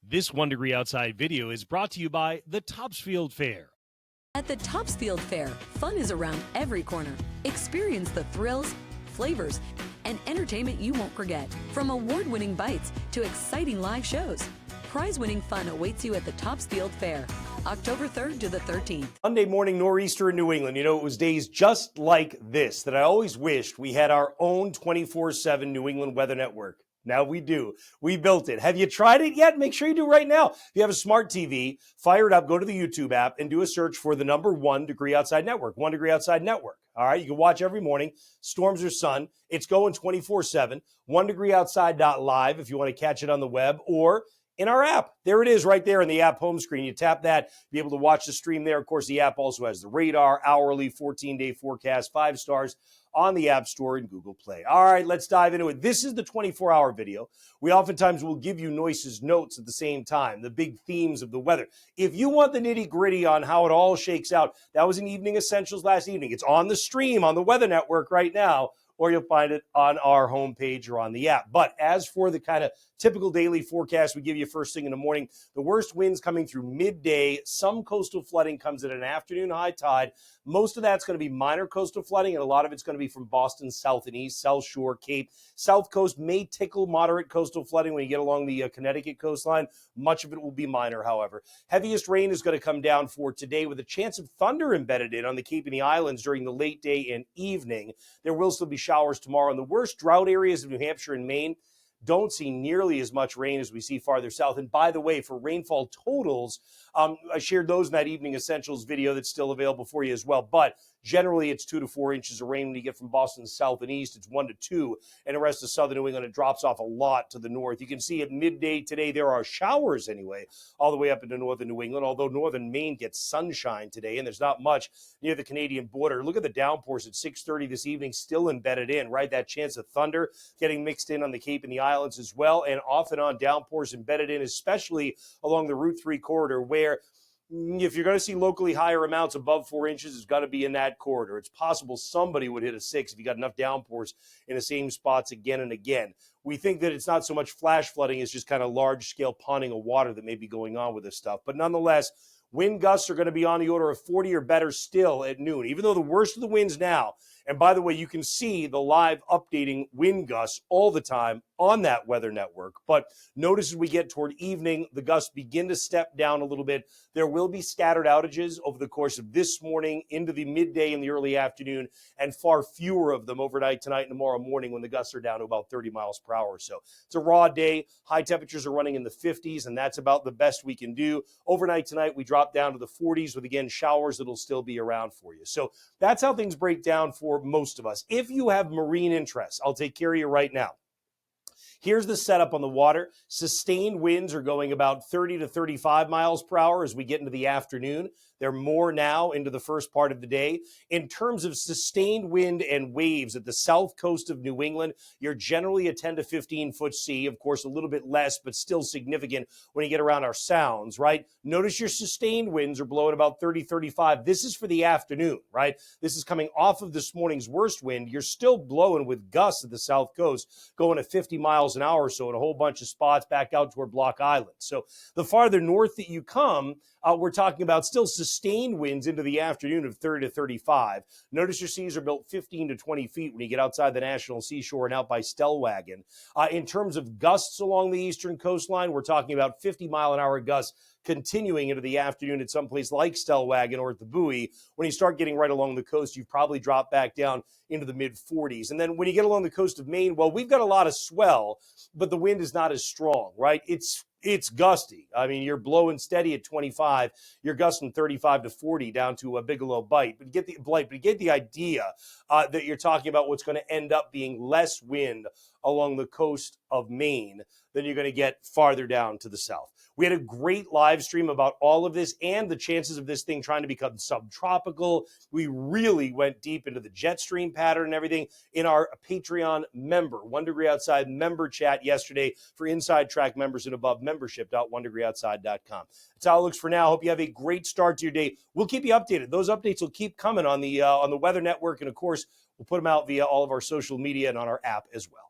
This 1 Degree Outside video is brought to you by the Topsfield Fair. At the Topsfield Fair, fun is around every corner. Experience the thrills, flavors, and entertainment you won't forget. From award-winning bites to exciting live shows, prize-winning fun awaits you at the Topsfield Fair, October 3rd to the 13th. Monday morning nor'easter in New England. You know, it was days just like this that I always wished we had our own 24/7 New England weather network. Now we do. We built it. Have you tried it yet? Make sure you do right now. If you have a smart TV, fire it up, go to the YouTube app, and do a search for the number 1 Degree Outside Network, 1 Degree Outside Network. All right, you can watch every morning, storms or sun. It's going 24/7, 1degreeoutside.live if you want to catch it on the web, or in our app. There it is right there in the app home screen. You tap that, be able to watch the stream there. Of course, the app also has the radar, hourly, 14-day forecast, 5 stars on the App Store and Google Play. All right, let's dive into it. This is the 24-hour video. We oftentimes will give you Noyes Notes at the same time, the big themes of the weather. If you want the nitty-gritty on how it all shakes out, that was in Evening Essentials last evening. It's on the stream on the Weather Network right now, or you'll find it on our homepage or on the app. But as for the kind of typical daily forecast we give you first thing in the morning, the worst winds coming through midday. Some coastal flooding comes at an afternoon high tide. Most of that's going to be minor coastal flooding, and a lot of it's going to be from Boston south and east, South Shore, Cape. South Coast may tickle moderate coastal flooding when you get along the Connecticut coastline. Much of it will be minor, however. Heaviest rain is going to come down for today with a chance of thunder embedded in on the Cape and the Islands during the late day and evening. There will still be showers tomorrow. In the worst drought areas of New Hampshire and Maine, don't see nearly as much rain as we see farther south. And by the way, for rainfall totals, I shared those in that Evening Essentials video that's still available for you as well. But generally, it's 2 to 4 inches of rain when you get from Boston south and east. It's 1 to 2. And the rest of southern New England, it drops off a lot to the north. You can see at midday today, there are showers anyway, all the way up into northern New England, although northern Maine gets sunshine today, and there's not much near the Canadian border. Look at the downpours at 6:30 this evening, still embedded in, right? That chance of thunder getting mixed in on the Cape and the Islands as well, and off and on downpours embedded in, especially along the Route 3 corridor, where if you're going to see locally higher amounts above 4 inches, it's got to be in that corridor. It's possible somebody would hit a 6 if you got enough downpours in the same spots again and again. We think that it's not so much flash flooding, it's just kind of large-scale ponding of water that may be going on with this stuff. But nonetheless, wind gusts are going to be on the order of 40 or better still at noon, even though the worst of the winds now. And by the way, you can see the live updating wind gusts all the time on that weather network. But notice as we get toward evening, the gusts begin to step down a little bit. There will be scattered outages over the course of this morning into the midday and the early afternoon, and far fewer of them overnight tonight and tomorrow morning when the gusts are down to about 30 miles per hour or so. It's a raw day. High temperatures are running in the 50s, and that's about the best we can do. Overnight tonight, we drop down to the 40s with, again, showers that'll still be around for you. So that's how things break down for most of us. If you have marine interests, I'll take care of you right now. Here's the setup on the water. Sustained winds are going about 30 to 35 miles per hour as we get into the afternoon. They're more now into the first part of the day. In terms of sustained wind and waves at the south coast of New England, you're generally a 10 to 15 foot sea. Of course, a little bit less, but still significant when you get around our sounds, right? Notice your sustained winds are blowing about 30, 35. This is for the afternoon, right? This is coming off of this morning's worst wind. You're still blowing with gusts at the south coast, going at 50 miles an hour or so in a whole bunch of spots back out toward Block Island. So the farther north that you come, we're talking about still sustained winds into the afternoon of 30 to 35. Notice your seas are built 15 to 20 feet when you get outside the National Seashore and out by Stellwagen. In terms of gusts along the eastern coastline, we're talking about 50-mile-an-hour gusts continuing into the afternoon at some place like Stellwagen or at the Buoy. When you start getting right along the coast, you've probably dropped back down into the mid-40s. And then when you get along the coast of Maine, well, we've got a lot of swell, but the wind is not as strong, right? It's gusty. I mean, you're blowing steady at 25. You're gusting 35 to 40 down to a Bigelow Bight. But get the idea that you're talking about what's going to end up being less wind along the coast of Maine than you're going to get farther down to the south. We had a great live stream about all of this and the chances of this thing trying to become subtropical. We really went deep into the jet stream pattern and everything in our Patreon member, 1 Degree Outside member chat yesterday for Inside Track members and above, membership.onedegreeoutside.com. That's how it looks for now. Hope you have a great start to your day. We'll keep you updated. Those updates will keep coming on the Weather Network, and of course, we'll put them out via all of our social media and on our app as well.